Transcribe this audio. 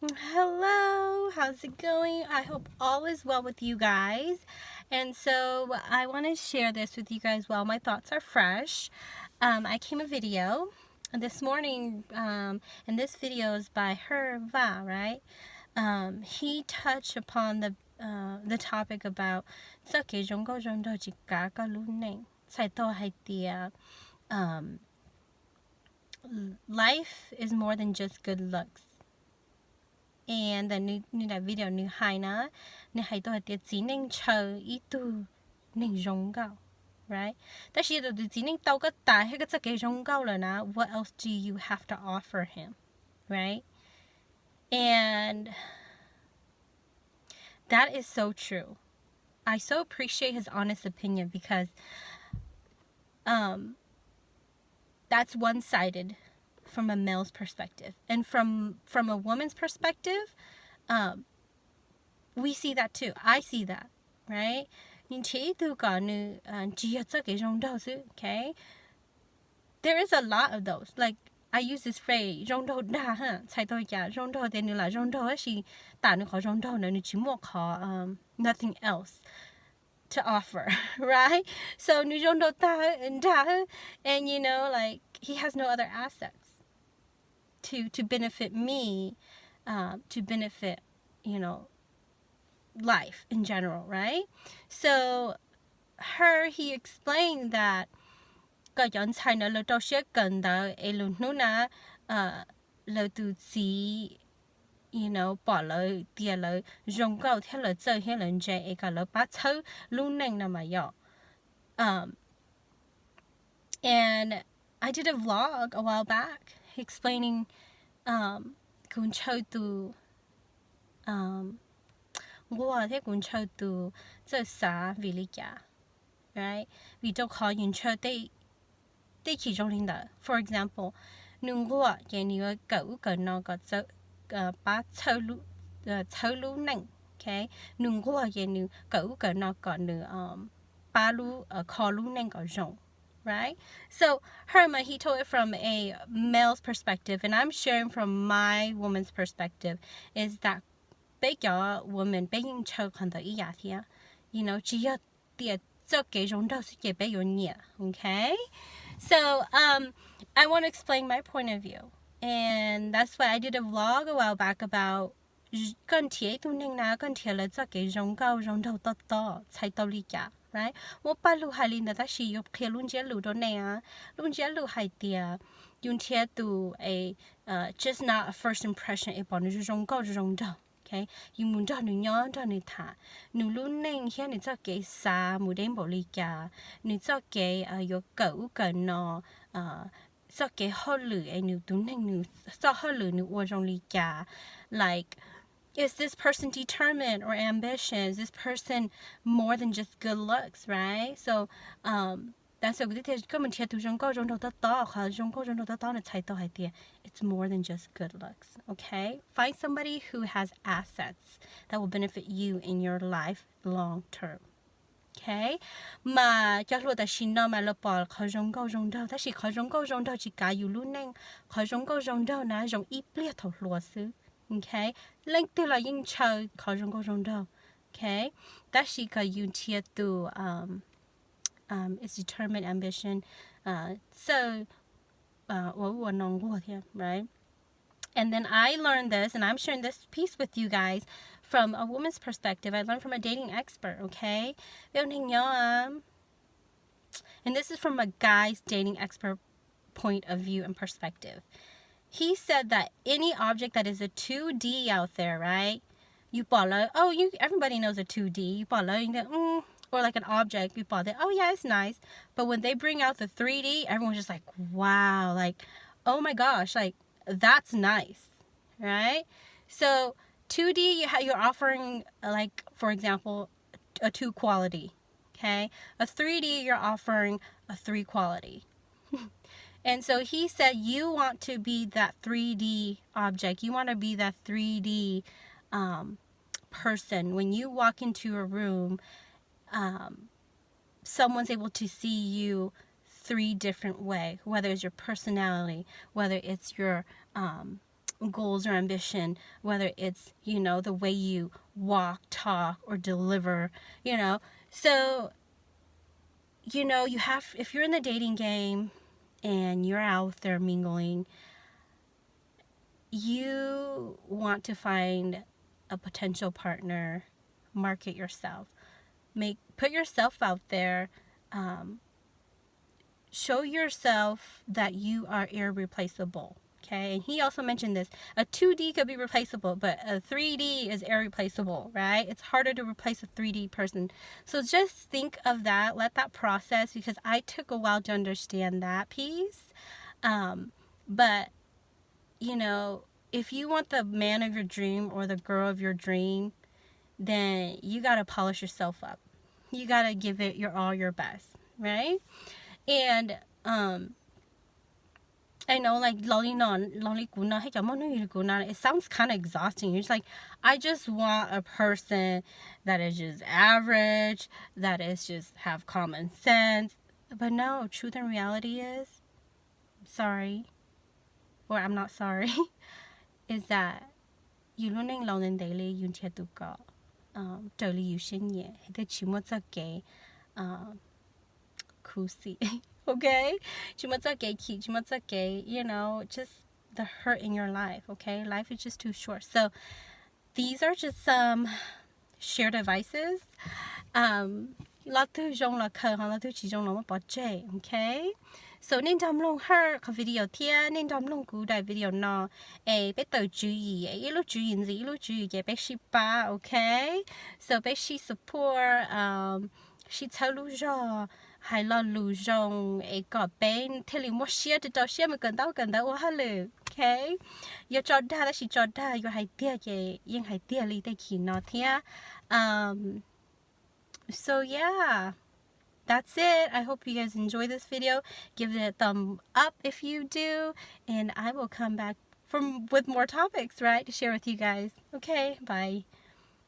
Hello, how's it going? I hope all is well with you guys. And so I want to share this with you guys while my thoughts are fresh. I came a video this morning, and this video is by Vang, right? He touched upon the topic about life is more than just good looks. And the new video new hai na ni hai to tiết chỉ nên chờ ý tu nên rong gao, right? Tại vì đồ chỉ nên tao cái tài hay cái rong gao là na, what else do you have to offer him, right? And that is so true. I so appreciate his honest opinion because that's one-sided from a male's perspective, and from a woman's perspective, we see that too. I see that, right? Okay? There is a lot of those. Like, I use this phrase, nothing else to offer, right? So, and like, he has no other assets to benefit me, to benefit, life in general, right? So he explained that có yon chai nó lo tao sẽ cần đó e lo nu na lo tu chỉ bỏ lỡ tiền lỡ dùng gạo theo lỡ chơi hay lỡ chơi e cả lỡ bắt chơi luôn nè mà yo. And I did a vlog a while back explaining kun chơi tu我喺管出度即係耍 village， right？ vì đâu khó nhìn chơi đây其中領導 ，for example， nếu我嘅你個狗個那個就把抽路能 ，OK？ nếu我嘅你狗個那個你把路靠路能個用。Right? So, he told it from a male's perspective, and I'm sharing from my woman's perspective, is that bây giờ woman bây giờ chơi con đó ý thì chỉ có tiền cho cái giống đâu sẽ bây giờ nhiều, okay? So I want to explain my point of view, and that's why I did a vlog a while back about con thiệt tu nên là con thiệt là cho cái giống cao giống đâu to chạy tàu đi cả, right? Một ba lũ hai linh đã sử dụng kia luôn chế lũ đó nè, luôn chế lũ hai tiền, dùng thiệt tu just not a first impression, bảo nó giống cao giống đâu. Okay, you muốn cho người nhỏ cho người thà, người luôn nên hiện người cho cái sa mù đen bảo lý cả, người cho cái有狗跟nó cho cái họ lử ấy người tu nên người cho họ lử người ở trong lý cả, like is this person determined or ambitious? Is this person more than just good looks, right? So that's what it's more than just good looks, okay? Find somebody who has assets that will benefit you in your life long term. Okay? Mà cho luôn ta xin nó mà lo bỏ khó giống câu giống đâu, ta chỉ khó giống câu giống đâu chỉ cảอยู่luôn nên khó giống câu giống đâu na giống ít biết thầu lúa xứ. Okay? Lên từ là những chờ khó giống câu giống đâu. Okay? Ta chỉ cả dùng thiệt tu it's determined ambition. Right? And then I learned this, and I'm sharing this piece with you guys from a woman's perspective. I learned from a dating expert, okay? And this is from a guy's dating expert point of view and perspective. He said that any object that is a 2D out there, right? Everybody knows a 2D. Or like an object, you bought it. Oh yeah, it's nice. But when they bring out the 3D, everyone's just like, wow, like, oh my gosh, like that's nice, right? So 2D, you're offering, like, for example, a 2 quality, okay? A 3D, you're offering a 3 quality. And so he said you want to be that 3D object. You want to be that 3D person. When you walk into a room, someone's able to see you 3 different ways, whether it's your personality, whether it's your goals or ambition, whether it's, you know, the way you walk, talk, or deliver, you know. So, you know, you have, if you're in the dating game and you're out there mingling, you want to find a potential partner, market yourself, put yourself out there, show yourself that you are irreplaceable. Okay, and he also mentioned this. A 2D could be replaceable, but a 3D is irreplaceable, right? It's harder to replace a 3D person. So just think of that, let that process, because I took a while to understand that piece. But, you know, if you want the man of your dream or the girl of your dream, then you got to polish yourself up. You got to give it your best, right? And, I know, like, it sounds kind of exhausting. You're just like, I just want a person that is just average, that is just have common sense. But no, truth and reality is, sorry, or I'm not sorry, is that you learning long daily you need to go. Daily you shouldn't the chimotsa gay, kusi. Okay, you know, just the hurt in your life. Okay, life is just too short. So these are just some shared advices. Okay, so nên đam long her cái video thia nên đam long cú đại video nó biết tự chú ý lúc chú ý gì lúc chú ý cái biết she ba. Okay, so biết she support she tell lu jo hay lo lu jong có bên theo li mua share từ đầu share mà cần đâu quá lử. Okay, yo cho đa là she cho đa yo hay tia cái yên hay tia li tại khi nó thia. So yeah, that's it. I hope you guys enjoy this video. Give it a thumb up if you do, and I will come back with more topics, right, to share with you guys. Okay, bye.